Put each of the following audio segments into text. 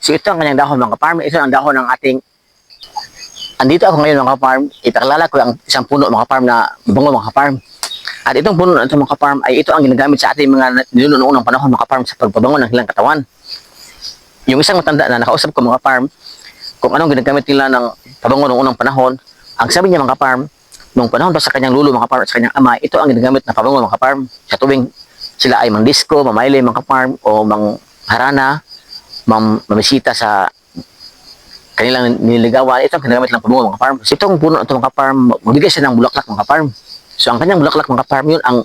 So ito ang kanyang dahon mga kaparm. Ito ang dahon ng ating andito ako ngayon mga kaparm. Ipakilala ko ang isang puno mga kaparm na bango mga kaparm. At itong puno na ito mga kaparm ay ito ang ginagamit sa ating mga ninuno noong panahon mga kaparm sa pagpabango ng ilang katawan. Yung isang matanda na nakausap ko mga kaparm kung anong ginagamit nila ng pabango noong unang panahon, ang sabi niya mga kaparm, noong panahon pa sa kanyang lulo mga kaparm at sa kanyang ama, ito ang ginagamit na pabango mga kaparm. Sa tuwing sila ay mang-disco, mamayle mga kaparm o mang-harana, mamisita sa kanilang nililigawan, ito ang ginagamit ng pabango mga kaparm. So itong puno ito mga kaparm, magbigay siya ng bulaklak mga kaparm. So ang kanyang bulaklak mga kaparm, yun ang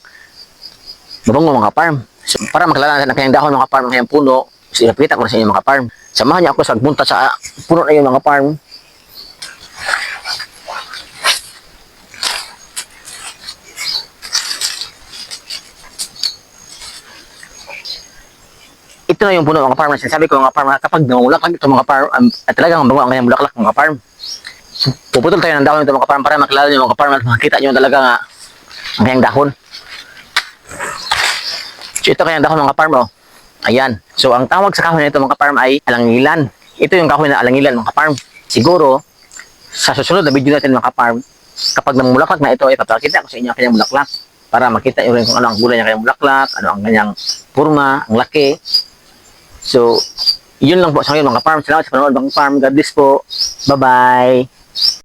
mabango mga kaparm. So, para makilala natin ang kanyang dahon mga kaparm, ang kanyang puno, so ipakita ko na sa inyo mga kaparm. Samahan niyo ako sa pagpunta sa puno na yun mga kaparm. Ito na yung puno mga kaparm. Sinasabi ko mga kaparm, kapag namulaklak ito mga kaparm, at talagang mabango ang kanyang bulaklak mga kaparm. Puputol tayo ng dahon nito mga kaparm para makilala niyo mga kaparm at makita niyo talaga nga ang kanyang dahon. So ito kanyang dahon mga kaparm, oh. Ayan. So ang tawag sa kahoy na ito mga kaparm ay alangilan. Ito yung kahoy na alangilan mga kaparm. Siguro, sa susunod na video natin mga kaparm, kapag namulaklak na ito, ipapakita ko sa inyo ang kanyang bulaklak para makita nyo rin kung ano ang kulay ng kanyang bulaklak, ano ang kanyang purma, ang laki. So, yun lang po sa ngayon mga kaparm. Salamat sa panonood mga kaparm. God bless po. Bye-bye.